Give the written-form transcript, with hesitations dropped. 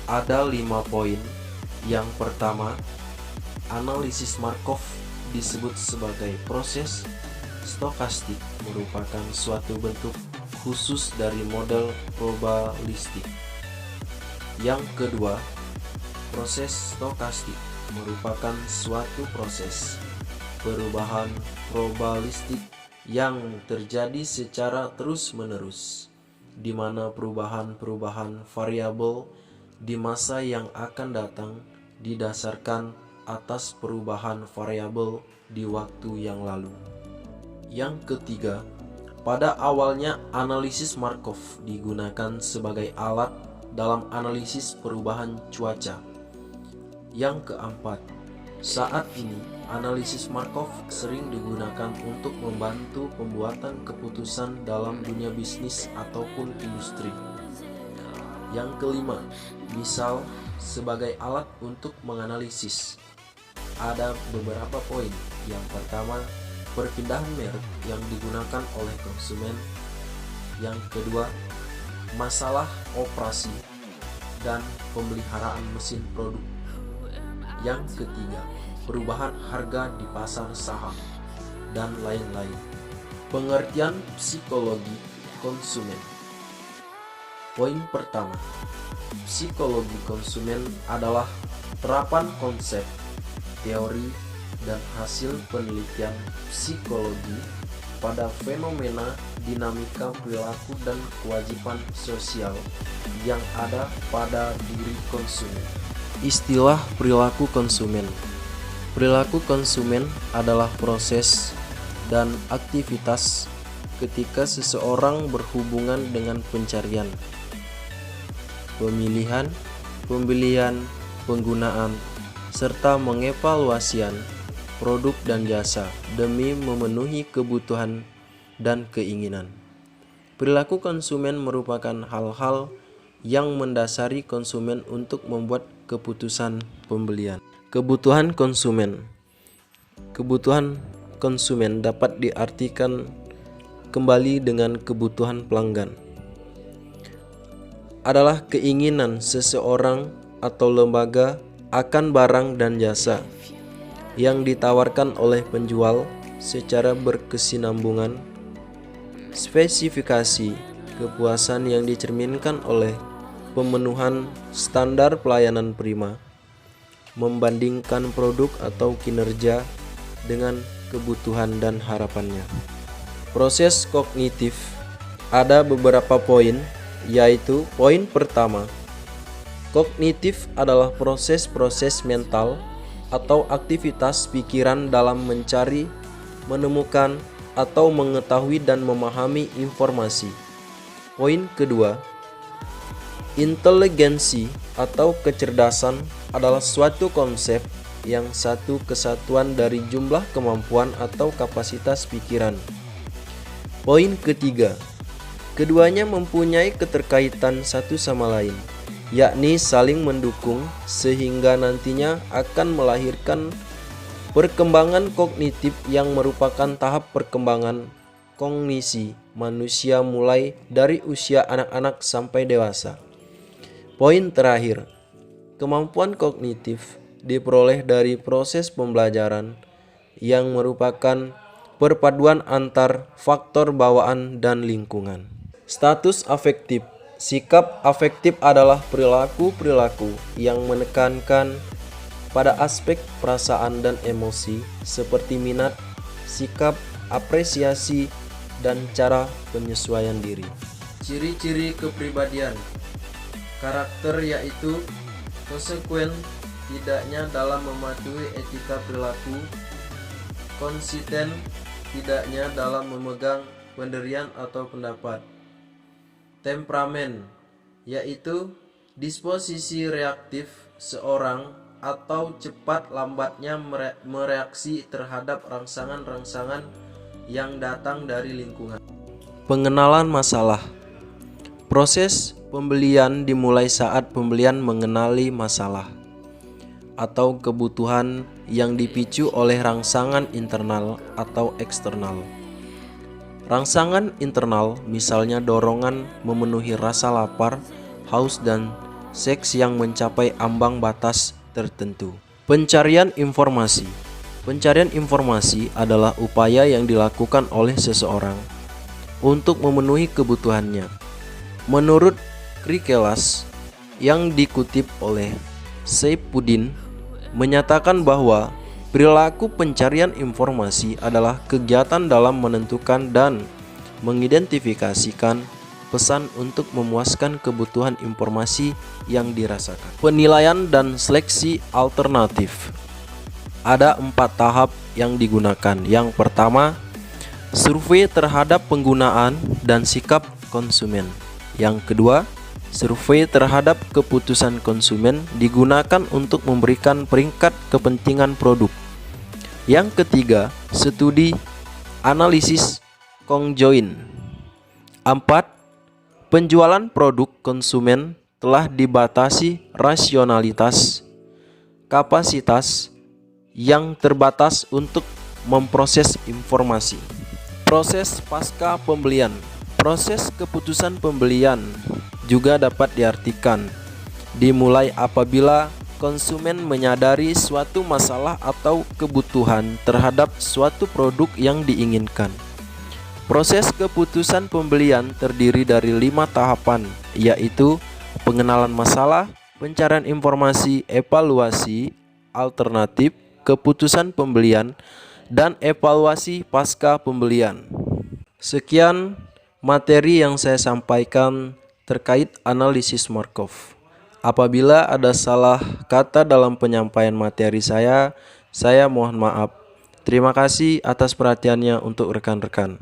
Ada 5 poin. Yang pertama, analisis Markov disebut sebagai proses stokastik, merupakan suatu bentuk khusus dari model probabilistik. Yang kedua, proses stokastik merupakan suatu proses perubahan probabilistik yang terjadi secara terus-menerus, di mana perubahan-perubahan variabel di masa yang akan datang didasarkan atas perubahan variabel di waktu yang lalu. Yang ketiga, pada awalnya analisis Markov digunakan sebagai alat dalam analisis perubahan cuaca. Yang keempat, saat ini analisis Markov sering digunakan untuk membantu pembuatan keputusan dalam dunia bisnis ataupun industri. Yang kelima, misal sebagai alat untuk menganalisis. Ada beberapa poin. Yang pertama, perpindahan merek yang digunakan oleh konsumen. Yang kedua, masalah operasi dan pemeliharaan mesin produk. Yang ketiga, perubahan harga di pasar saham, dan lain-lain. Pengertian psikologi konsumen. Poin pertama, psikologi konsumen adalah terapan konsep, teori, dan hasil penelitian psikologi pada fenomena dinamika perilaku dan kewajiban sosial yang ada pada diri konsumen. Istilah perilaku konsumen. Perilaku konsumen adalah proses dan aktivitas ketika seseorang berhubungan dengan pencarian, pemilihan, pembelian, penggunaan, serta mengevaluasian produk dan jasa demi memenuhi kebutuhan dan keinginan. Perilaku konsumen merupakan hal-hal yang mendasari konsumen untuk membuat keputusan pembelian. Kebutuhan konsumen. Kebutuhan konsumen dapat diartikan kembali dengan kebutuhan pelanggan. Adalah keinginan seseorang atau lembaga akan barang dan jasa yang ditawarkan oleh penjual secara berkesinambungan. Spesifikasi kepuasan yang dicerminkan oleh pemenuhan standar pelayanan prima, membandingkan produk atau kinerja dengan kebutuhan dan harapannya. Proses kognitif. Ada beberapa poin, yaitu poin pertama, kognitif adalah proses-proses mental atau aktivitas pikiran dalam mencari, menemukan, atau mengetahui dan memahami informasi. Poin kedua, inteligensi atau kecerdasan adalah suatu konsep yang satu kesatuan dari jumlah kemampuan atau kapasitas pikiran. Poin ketiga, keduanya mempunyai keterkaitan satu sama lain, yakni saling mendukung sehingga nantinya akan melahirkan perkembangan kognitif yang merupakan tahap perkembangan kognisi manusia mulai dari usia anak-anak sampai dewasa. Poin terakhir, kemampuan kognitif diperoleh dari proses pembelajaran yang merupakan perpaduan antar faktor bawaan dan lingkungan. Status afektif. Sikap afektif adalah perilaku-perilaku yang menekankan pada aspek perasaan dan emosi seperti minat, sikap, apresiasi, dan cara penyesuaian diri. Ciri-ciri kepribadian. Karakter yaitu konsekuen, tidaknya dalam mematuhi etika perilaku, konsisten, tidaknya dalam memegang pendirian atau pendapat. Temperamen, yaitu disposisi reaktif seorang atau cepat lambatnya mereaksi terhadap rangsangan-rangsangan yang datang dari lingkungan. Pengenalan masalah. Proses pembelian dimulai saat pembelian mengenali masalah atau kebutuhan yang dipicu oleh rangsangan internal atau eksternal. Rangsangan internal misalnya dorongan memenuhi rasa lapar, haus, dan seks yang mencapai ambang batas tertentu. Pencarian informasi. Pencarian informasi adalah upaya yang dilakukan oleh seseorang untuk memenuhi kebutuhannya. Menurut Krikelas yang dikutip oleh Saifuddin menyatakan bahwa perilaku pencarian informasi adalah kegiatan dalam menentukan dan mengidentifikasikan pesan untuk memuaskan kebutuhan informasi yang dirasakan. Penilaian dan seleksi alternatif. Ada 4 tahap yang digunakan. Yang pertama, survei terhadap penggunaan dan sikap konsumen. Yang kedua, survei terhadap keputusan konsumen digunakan untuk memberikan peringkat kepentingan produk. Yang ketiga, studi analisis conjoint. 4. Penjualan produk konsumen telah dibatasi rasionalitas, kapasitas yang terbatas untuk memproses informasi. Proses pasca pembelian. Proses keputusan pembelian juga dapat diartikan dimulai apabila konsumen menyadari suatu masalah atau kebutuhan terhadap suatu produk yang diinginkan. Proses keputusan pembelian terdiri dari 5 tahapan, yaitu pengenalan masalah, pencarian informasi, evaluasi alternatif, keputusan pembelian, dan evaluasi pasca pembelian. Sekian materi yang saya sampaikan terkait analisis Markov. Apabila ada salah kata dalam penyampaian materi saya mohon maaf. Terima kasih atas perhatiannya untuk rekan-rekan.